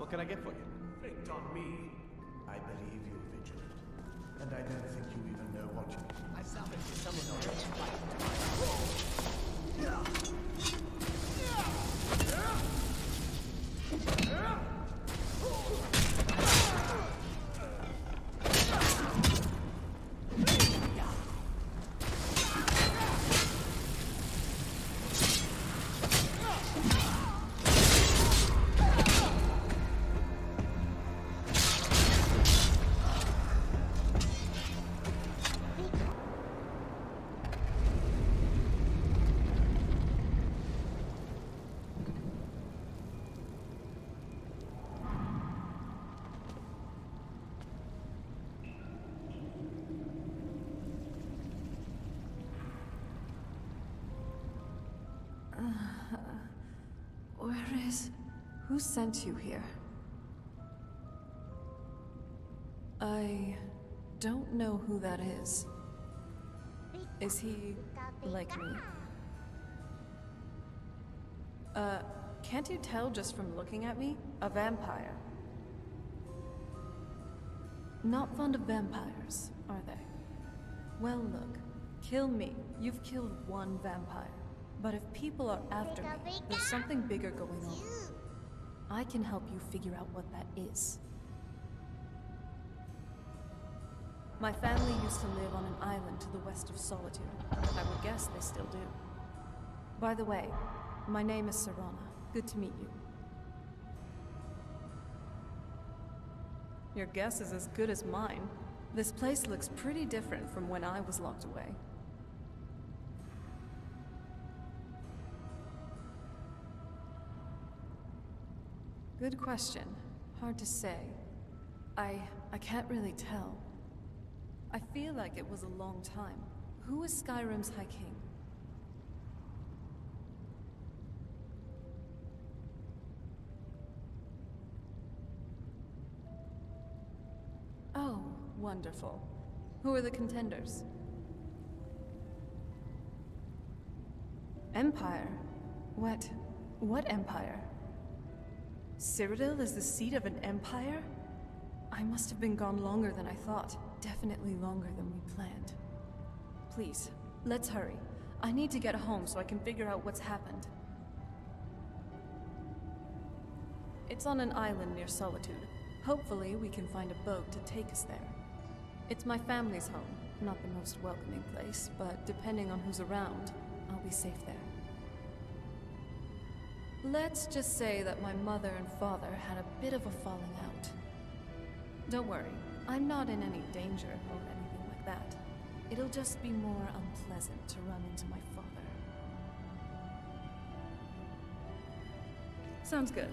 What can I get for you? Faked on me. I believe you're vigilant, and I don't think you even know what you mean. I salvaged someone else's life. Who sent you here? I don't know who that is. Is he like me? Can't you tell just from looking at me? A vampire. Not fond of vampires, are they? Well, look. Kill me. You've killed one vampire. But if people are after me, there's something bigger going on. I can help you figure out what that is. My family used to live on an island to the west of Solitude. I would guess they still do. By the way, my name is Serana. Good to meet you. Your guess is as good as mine. This place looks pretty different from when I was locked away. Good question. Hard to say. I can't really tell. I feel like it was a long time. Who is Skyrim's High King? Oh, wonderful. Who are the contenders? Empire? What empire? Cyrodiil is the seat of an empire? I must have been gone longer than I thought. Definitely longer than we planned. Please, let's hurry. I need to get home so I can figure out what's happened. It's on an island near Solitude. Hopefully we can find a boat to take us there. It's my family's home. Not the most welcoming place, but depending on who's around, I'll be safe there. Let's just say that my mother and father had a bit of a falling out. Don't worry, I'm not in any danger or anything like that. It'll just be more unpleasant to run into my father. Sounds good.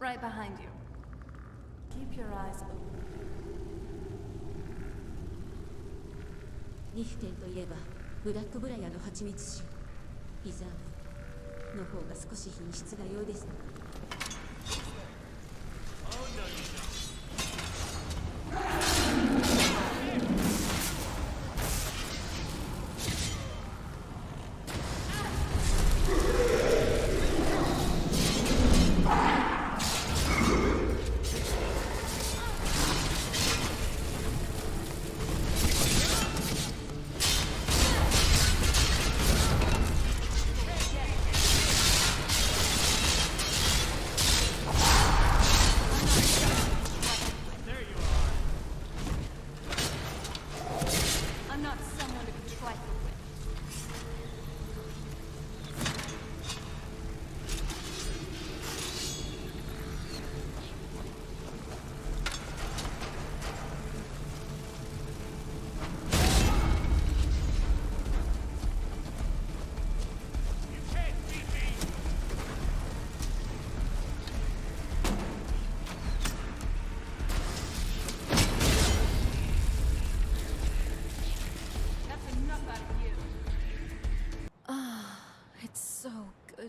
Right behind you. Keep your eyes open. リフテンといえばブラックブラヤの蜂蜜酒ピザーブの方が少し品質が良いですね。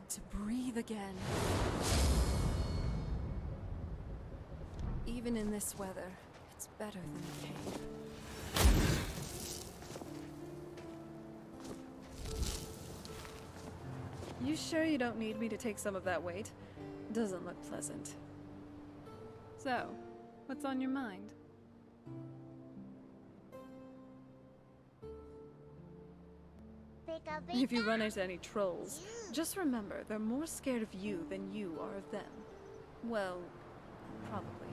to breathe again. Even in this weather, it's better than the cave. You sure you don't need me to take some of that weight? Doesn't look pleasant. So, what's on your mind? If you run into any trolls, just remember they're more scared of you than you are of them. Well, probably.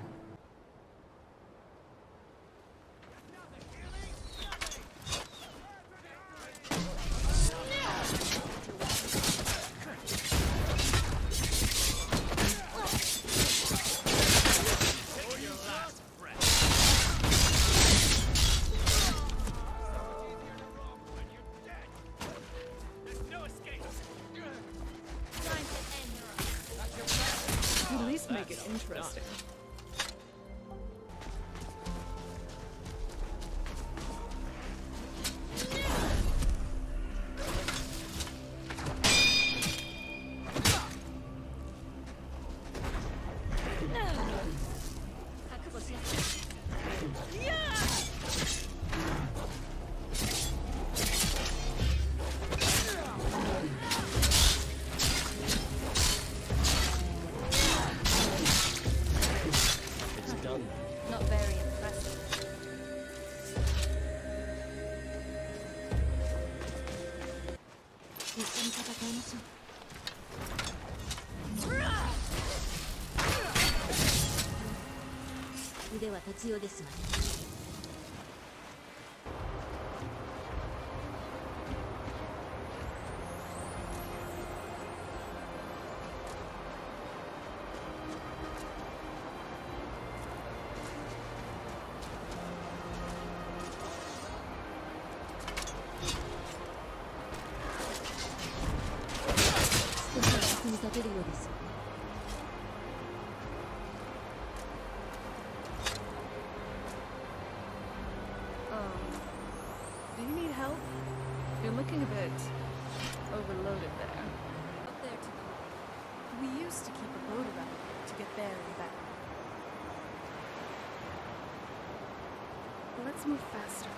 At least make it interesting. Not very impressive. Do you need help? You're looking a bit overloaded there. Up there to the right. We used to keep a boat around here to get there and back. Let's move faster.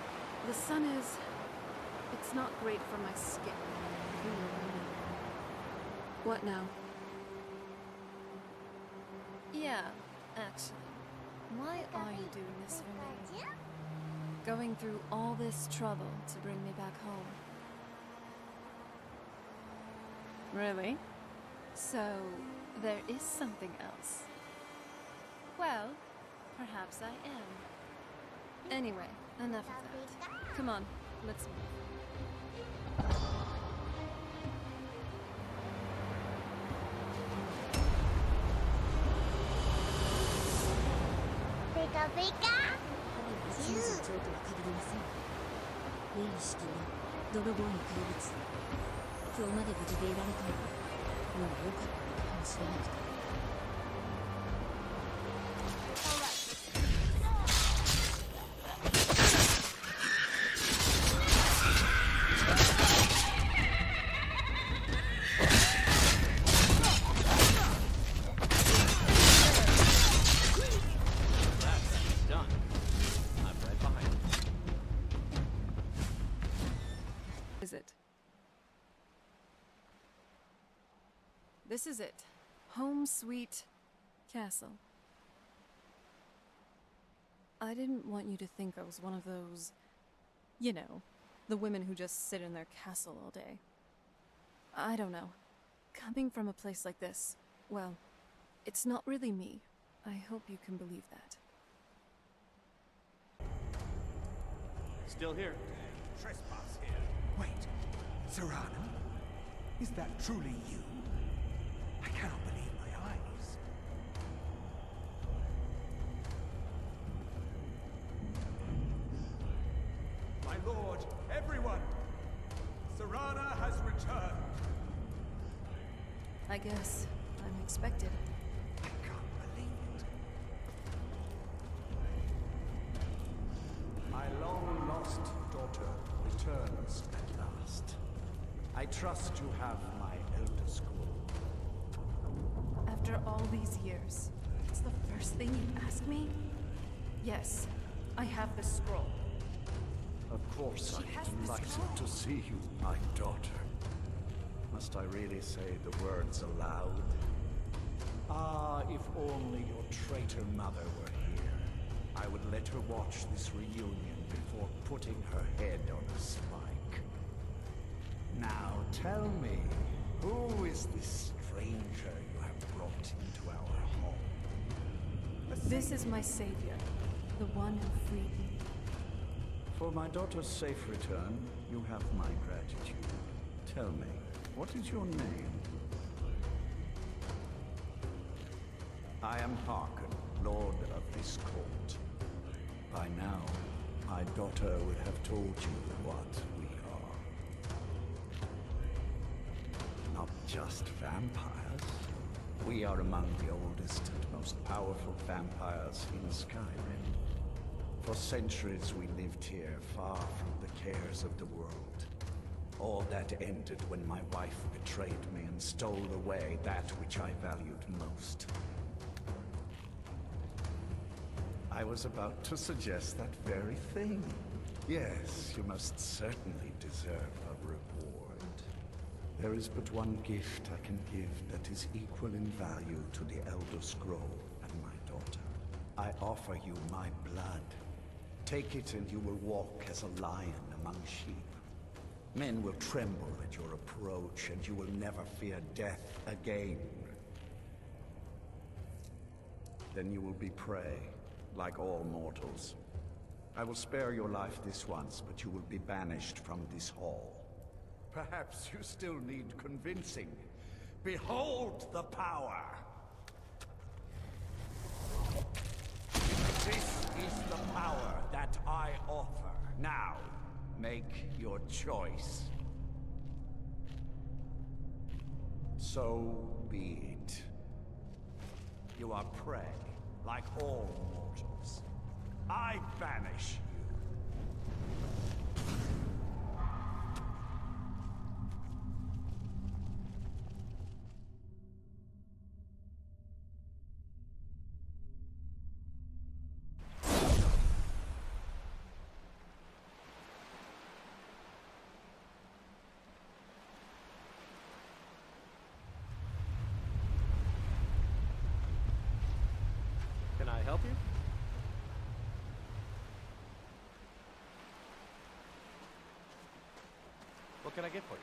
The sun is... it's not great for my skin. You know what I mean. What now? Yeah, actually. Why are you doing this for me? Going through all this trouble to bring me back home. Really? So, there is something else. Well, perhaps I am. Anyway, enough of that. Come on, let's move. Valerica! 真実長とは限りません。無意識の泥棒の怪物。今日まで無事でいられたのはもう良かったのかもしれなくて。Is it? This is it. Home sweet castle. I didn't want you to think I was one of those, you know, the women who just sit in their castle all day. I don't know. Coming from a place like this, well, it's not really me. I hope you can believe that. Still here. Trespass here. Wait, Serana? Is that truly you? I cannot believe my eyes. My lord, everyone! Serana has returned. I guess I'm expected. I can't believe it. My long-lost daughter returns at last. I trust you have my elder scrolls. After all these years, it's the first thing you ask me? Yes, I have the scroll. Of course, She has I'm the delighted scroll. to see you, my daughter. Must I really say the words aloud? Ah, if only your traitor mother were here. I would let her watch this reunion before putting her head on a spike. Now tell me, who is this stranger you have brought into our home? This is my savior, the one who freed me. For my daughter's safe return, you have my gratitude. Tell me, what is your name? I am Harkon, Lord of this court. By now, my daughter would have told you what we are. Not just vampires. We are among the oldest and most powerful vampires in Skyrim. For centuries we lived here, far from the cares of the world. All that ended when my wife betrayed me and stole away that which I valued most. I was about to suggest that very thing. Yes, you must certainly deserve a reward. There is but one gift I can give that is equal in value to the Elder Scroll and my daughter. I offer you my blood. Take it and you will walk as a lion among sheep. Men will tremble at your approach and you will never fear death again. Then you will be prey, like all mortals. I will spare your life this once, but you will be banished from this hall. Perhaps you still need convincing. Behold the power! This is the power that I offer. Now, make your choice. So be it. You are prey, like all mortals. I banish you. Can I help you? What can I get for you?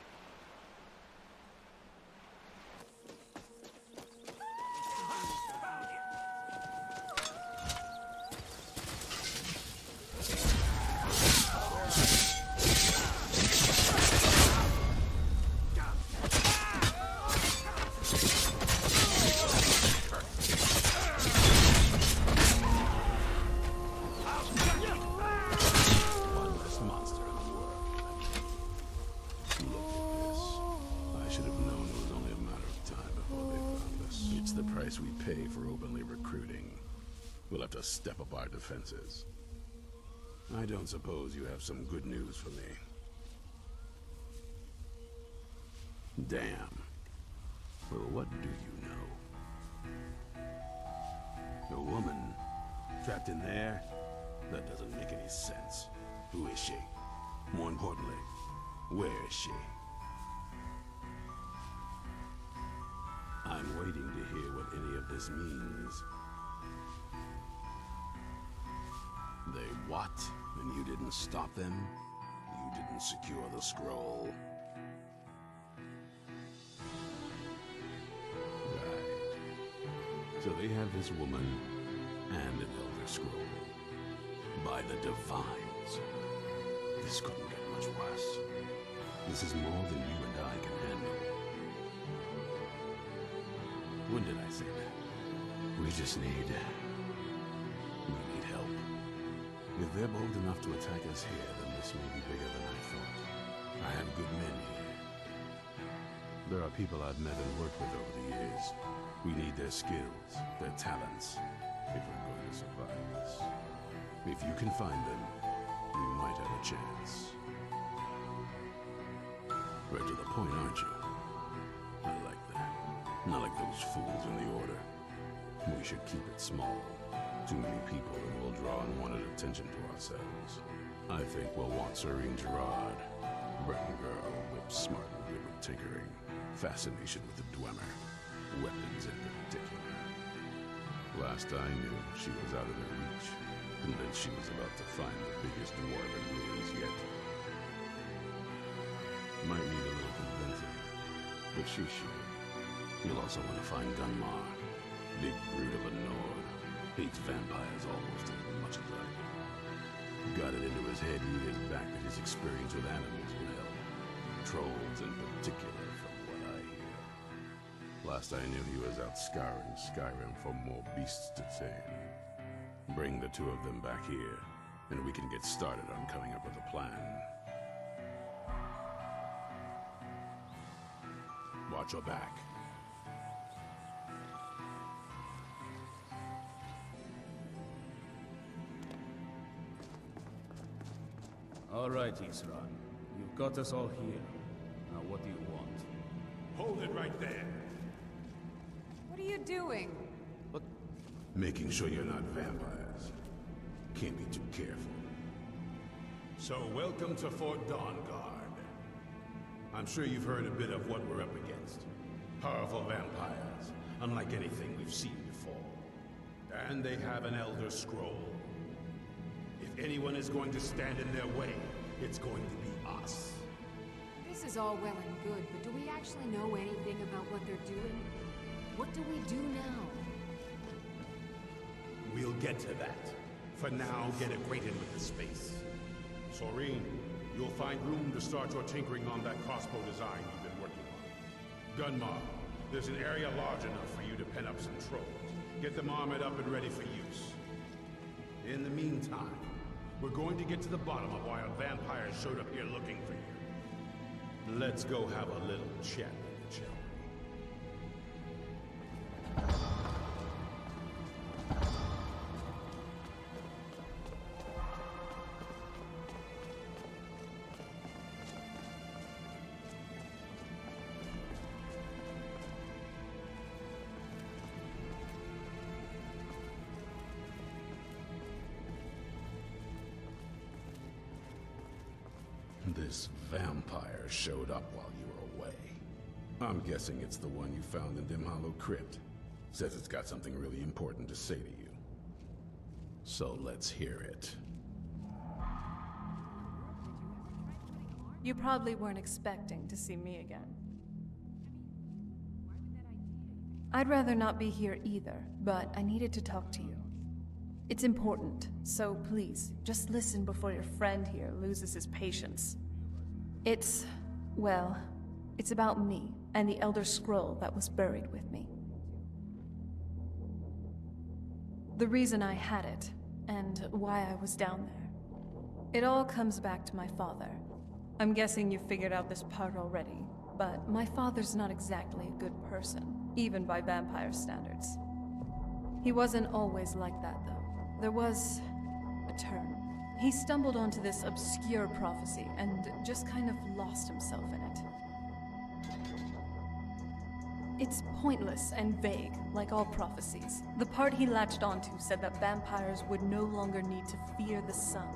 One less monster in the world. Look at this. I should have known it was only a matter of time before they found us. It's the price we pay for openly recruiting. We'll have to step up our defenses. I don't suppose you have some good news for me. Damn. Well, what do you know? A woman trapped in there? That doesn't make any sense. Who is she? More importantly, where is she? I'm waiting to hear what any of this means. They what? And you didn't stop them? You didn't secure the scroll? Right. So they have this woman and an Elder Scroll. By the Divines. This couldn't get much worse. This is more than you and I can handle. When did I say that? We just need... We need help. If they're bold enough to attack us here, then this may be bigger than I thought. I have good men here. There are people I've met and worked with over the years. We need their skills, their talents, if we're going to survive this. If you can find them, you might have a chance. Right to the point, aren't you? I like that. Not like those selfish fools in the Order. We should keep it small. Too many people and we'll draw unwanted attention to ourselves. I think we'll want Serene Gerard. Breton girl, whip smart and good with tinkering. Fascination with the Dwemer. Weapons in particular. Last I knew, she was out of their reach. Convinced she was about to find the biggest dwarven ruins yet. Might need a little convincing, but she's sure. You'll also want to find Gunmar. Big brute of a Nord. Hates vampires almost as much as I do. Got it into his head years back that his experience with animals would help. Trolls in particular, from what I hear. Last I knew he was out scouring Skyrim for more beasts to tame. Bring the two of them back here, and we can get started on coming up with a plan. Watch your back. All right, Isran. You've got us all here. Now what do you want? Hold it right there. What are you doing? Making sure you're not vampires. Can't be too careful. So, welcome to Fort Dawnguard. I'm sure you've heard a bit of what we're up against. Powerful vampires, unlike anything we've seen before. And they have an Elder Scroll. If anyone is going to stand in their way, it's going to be us. This is all well and good, but do we actually know anything about what they're doing? What do we do now? We'll get to that. For now, get acquainted with the space. Soreen, you'll find room to start your tinkering on that crossbow design you've been working on. Gunmar, there's an area large enough for you to pen up some trolls. Get them armored up and ready for use. In the meantime, we're going to get to the bottom of why a vampire showed up here looking for you. Let's go have a little chat with each other. This vampire showed up while you were away. I'm guessing it's the one you found in Dim Hollow Crypt. Says it's got something really important to say to you. So let's hear it. You probably weren't expecting to see me again. I'd rather not be here either, but I needed to talk to you. It's important, so please, just listen before your friend here loses his patience. Well, it's about me and the Elder Scroll that was buried with me. The reason I had it, and why I was down there. It all comes back to my father. I'm guessing you figured out this part already, but my father's not exactly a good person, even by vampire standards. He wasn't always like that, though. There was a turn. He stumbled onto this obscure prophecy and just kind of lost himself in it. It's pointless and vague, like all prophecies. The part he latched onto said that vampires would no longer need to fear the sun.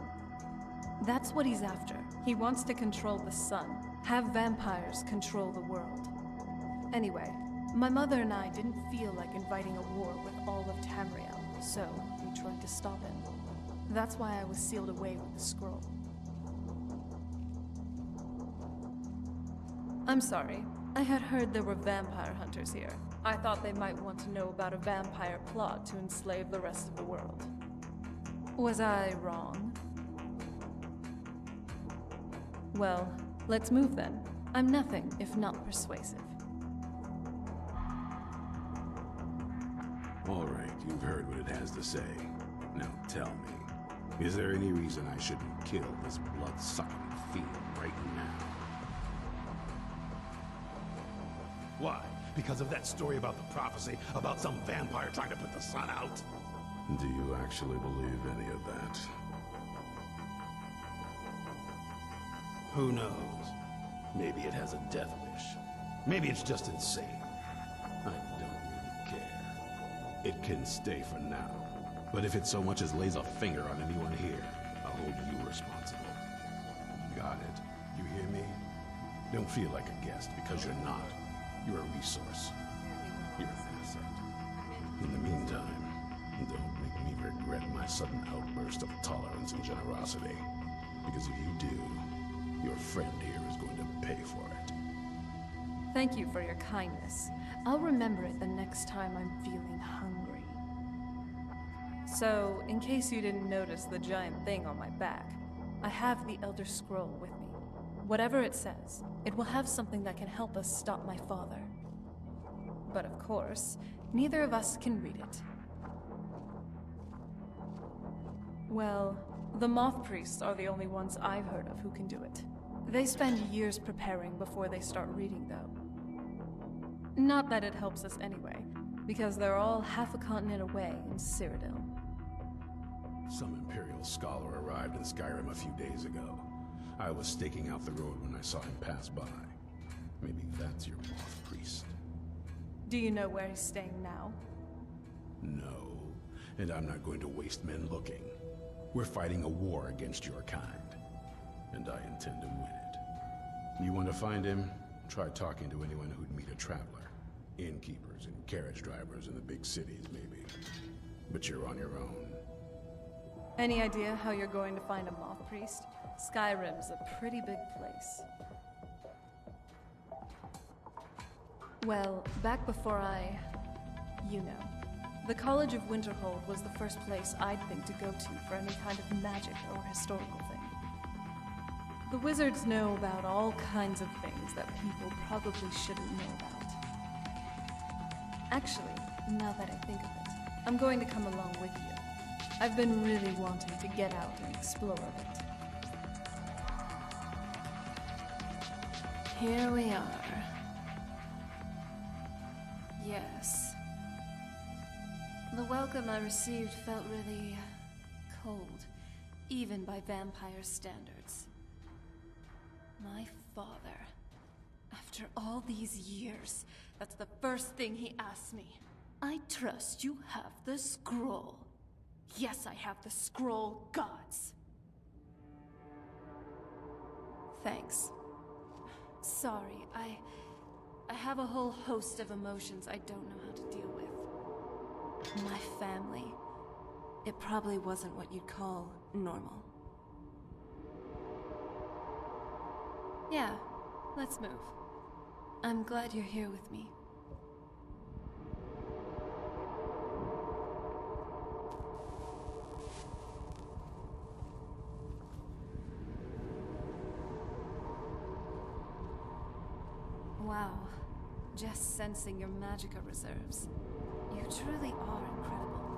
That's what he's after. He wants to control the sun, have vampires control the world. Anyway, my mother and I didn't feel like inviting a war with all of Tamriel, so we tried to stop him. That's why I was sealed away with the scroll. I'm sorry. I had heard there were vampire hunters here. I thought they might want to know about a vampire plot to enslave the rest of the world. Was I wrong? Well, let's move then. I'm nothing if not persuasive. All right, you've heard what it has to say. Now tell me, is there any reason I shouldn't kill this blood-sucking fiend right now? Why? Because of that story about the prophecy, about some vampire trying to put the sun out? Do you actually believe any of that? Who knows? Maybe it has a death wish. Maybe it's just insane. I don't It can stay for now. But if it so much as lays a finger on anyone here, I'll hold you responsible. Got it? You hear me? Don't feel like a guest, because you're not. You're a resource. You're an asset. In the meantime, don't make me regret my sudden outburst of tolerance and generosity. Because if you do, your friend here is going to pay for it. Thank you for your kindness. I'll remember it the next time I'm feeling hungry. So, in case you didn't notice the giant thing on my back, I have the Elder Scroll with me. Whatever it says, it will have something that can help us stop my father. But of course, neither of us can read it. Well, the Moth Priests are the only ones I've heard of who can do it. They spend years preparing before they start reading, though. Not that it helps us anyway, because they're all half a continent away in Cyrodiil. Some Imperial scholar arrived in Skyrim a few days ago. I was staking out the road when I saw him pass by. Maybe that's your Moth Priest. Do you know where he's staying now? No, and I'm not going to waste men looking. We're fighting a war against your kind, and I intend to win it. You want to find him? Try talking to anyone who'd meet a traveler. Innkeepers and carriage drivers in the big cities, maybe. But you're on your own. Any idea how you're going to find a Moth Priest? Skyrim's a pretty big place. Well, back before you know. The College of Winterhold was the first place I'd think to go to for any kind of magic or historical thing. The wizards know about all kinds of things that people probably shouldn't know about. Actually, now that I think of it, I'm going to come along with you. I've been really wanting to get out and explore a bit. Here we are. Yes. The welcome I received felt really cold, even by vampire standards. My father. After all these years, that's the first thing he asked me. I trust you have the scroll. Yes, I have the scroll, gods. Thanks. Sorry, I have a whole host of emotions I don't know how to deal with. My family. It probably wasn't what you'd call normal. Yeah, let's move. I'm glad you're here with me. Wow. Just sensing your magicka reserves. You truly are incredible.